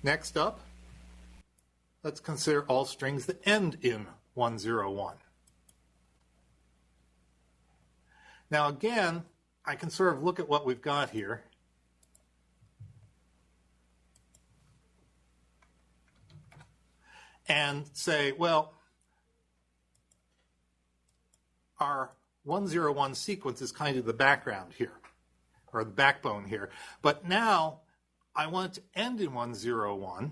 Next up, let's consider all strings that end in 101. Now again, I can sort of look at what we've got here. And say, well, our 101 sequence is kind of the background here, or the backbone here. But now I want it to end in 101,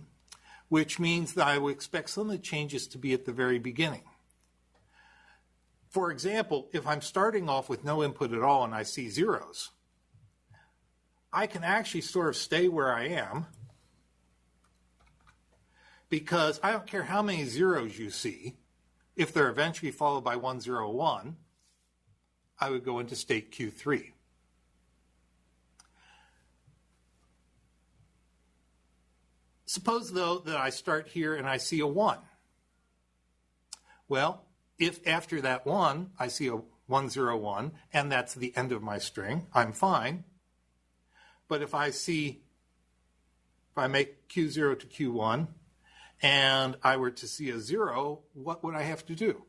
which means that I would expect some of the changes to be at the very beginning. For example, if I'm starting off with no input at all and I see zeros, I can actually sort of stay where I am, because I don't care how many zeros you see, if they're eventually followed by 101, I would go into state Q3. Suppose, though, that I start here and I see a 1. Well, if after that 1 I see a 101, and that's the end of my string, I'm fine. But if I make Q0 to Q1, and I were to see a 0, what would I have to do?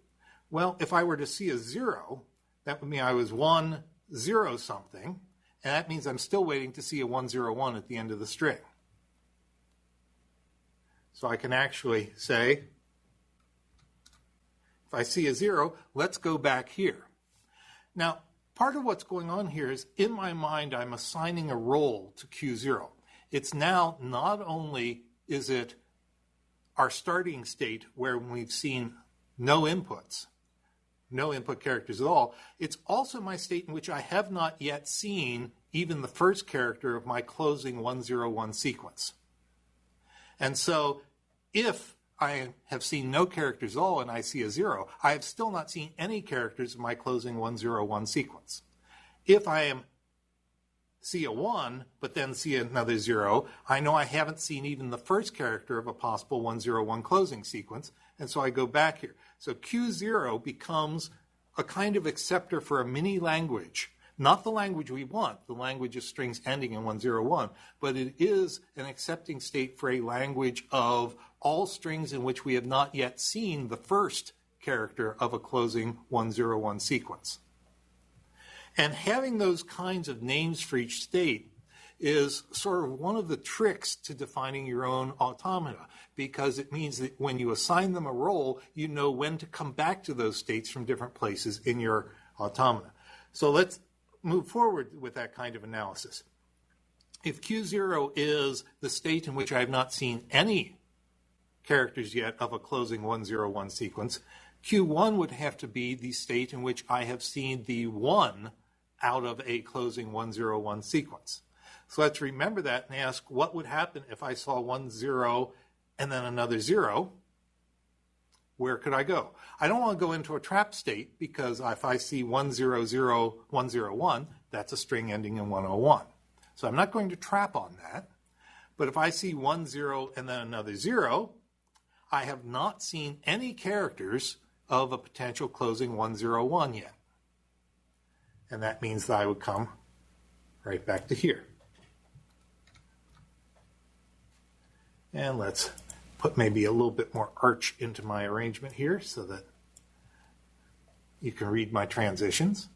Well, if I were to see a 0, that would mean I was 1, 0 something, and that means I'm still waiting to see a 101 at the end of the string. So I can actually say, if I see a 0, let's go back here. Now, part of what's going on here is, in my mind, I'm assigning a role to Q0. It's now not only is it our starting state where we've seen no inputs, no input characters at all, it's also my state in which I have not yet seen even the first character of my closing 101 sequence. And so if I have seen no characters at all and I see a 0, I have still not seen any characters of my closing 101 sequence. If I see a 1, but then see another 0, I know I haven't seen even the first character of a possible 101 closing sequence, and so I go back here. So Q0 becomes a kind of acceptor for a mini language, not the language we want, the language of strings ending in 101, but it is an accepting state for a language of all strings in which we have not yet seen the first character of a closing 101 sequence. And having those kinds of names for each state is sort of one of the tricks to defining your own automata, because it means that when you assign them a role, you know when to come back to those states from different places in your automata. So let's move forward with that kind of analysis. If Q0 is the state in which I have not seen any characters yet of a closing 101 sequence, Q1 would have to be the state in which I have seen the 1 out of a closing 101 sequence. So let's remember that and ask, what would happen if I saw 1, 0, and then another 0? Where could I go? I don't want to go into a trap state, because if I see 1, 0, 0, 1, 0, 1, that's a string ending in 101. So I'm not going to trap on that. But if I see 1, 0, and then another 0, I have not seen any characters of a potential closing 101 yet. And that means that I would come right back to here. And let's put maybe a little bit more arch into my arrangement here so that you can read my transitions.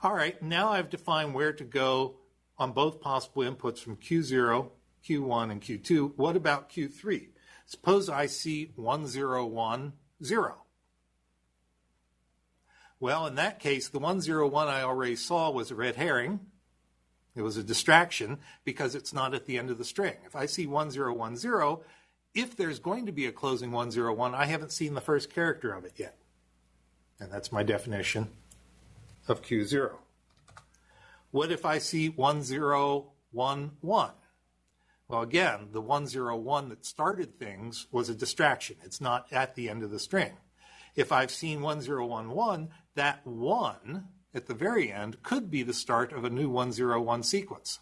All right, now I've defined where to go on both possible inputs from Q0, Q1, and Q2. What about Q3? Suppose I see 1, 0, 1, 0. Well, in that case, the 101 I already saw was a red herring. It was a distraction because it's not at the end of the string. If I see 1010, if there's going to be a closing 101, I haven't seen the first character of it yet. And that's my definition of Q0. What if I see 1011? Well, again, the 101 that started things was a distraction. It's not at the end of the string. If I've seen 1011, that 1 at the very end could be the start of a new 101 sequence.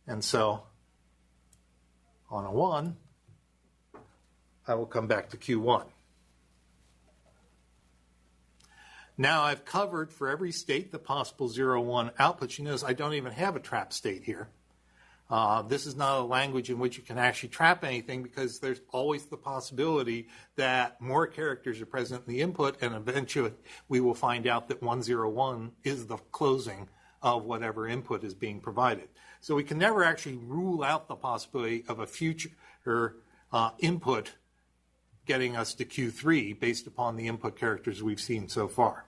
And so on a 1, I will come back to Q1. Now I've covered for every state the possible 0, 1 outputs. You notice I don't even have a trap state here. This is not a language in which you can actually trap anything because there's always the possibility that more characters are present in the input, and eventually we will find out that 101 is the closing of whatever input is being provided. So we can never actually rule out the possibility of a future input getting us to Q3 based upon the input characters we've seen so far.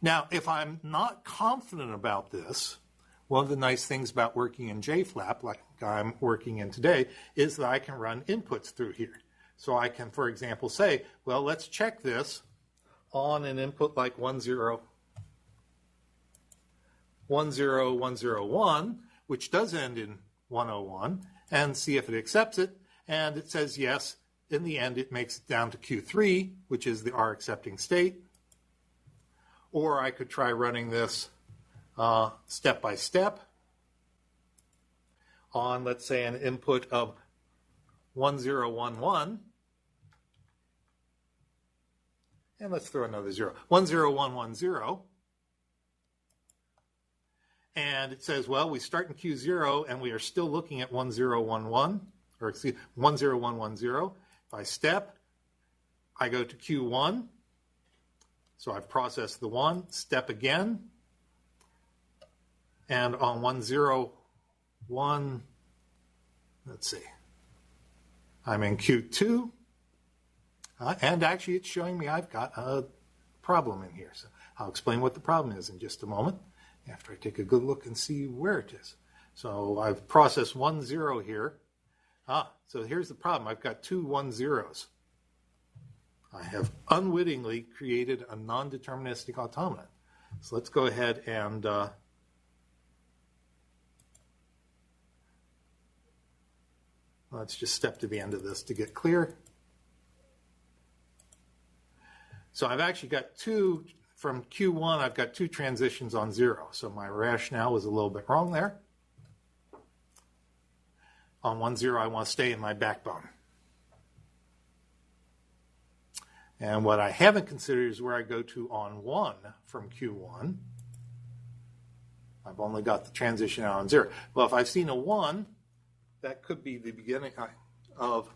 Now, if I'm not confident about this, one of the nice things about working in JFlap, like I'm working in today, is that I can run inputs through here. So I can, for example, say, well, let's check this on an input like 10101, which does end in 101, and see if it accepts it. And it says yes. In the end, it makes it down to Q3, which is our accepting state. Or I could try running this step by step on, let's say, an input of 1011. And let's throw another 0. 10110. And it says, well, we start in Q0 and we are still looking at 1011, or excuse 10110. If I step, I go to Q1. So I've processed the 1, step again. And on 101, let's see, I'm in Q2. And actually, it's showing me I've got a problem in here. So I'll explain what the problem is in just a moment, after I take a good look and see where it is. So I've processed 10 here. So here's the problem. I've got two 10s. I have unwittingly created a non-deterministic automaton. So let's go ahead and let's just step to the end of this to get clear. So I've actually got two, from Q1, I've got two transitions on 0. So my rationale was a little bit wrong there. On 10, I want to stay in my backbone. And what I haven't considered is where I go to on 1 from Q1. I've only got the transition out on 0. Well, if I've seen a 1, that could be the beginning of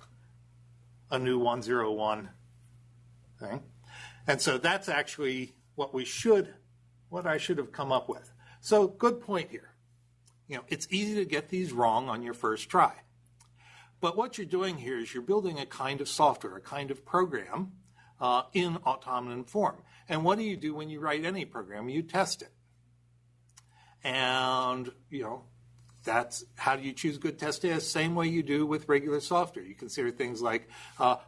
a new 101 thing. And so that's actually what I should have come up with. So good point here. It's easy to get these wrong on your first try. But what you're doing here is you're building a kind of software, a kind of program in automaton form. And what do you do when you write any program? You test it. And, that's how do you choose good test data? Same way you do with regular software. You consider things like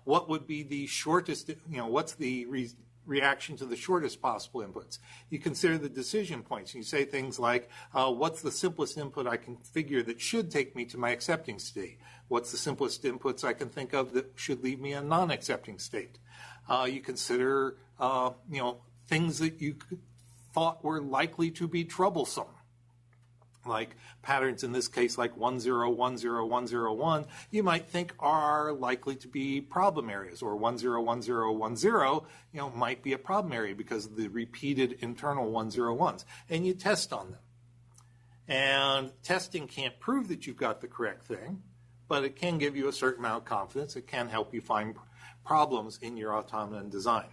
what would be the shortest, what's the reaction to the shortest possible inputs. You consider the decision points. You say things like, what's the simplest input I can figure that should take me to my accepting state? What's the simplest inputs I can think of that should leave me in a non-accepting state? You consider, things that you thought were likely to be troublesome, like patterns in this case, like 10101001, you might think are likely to be problem areas, or 101010, might be a problem area because of the repeated internal 101s, and you test on them. And testing can't prove that you've got the correct thing, but it can give you a certain amount of confidence. It can help you find problems in your automaton design.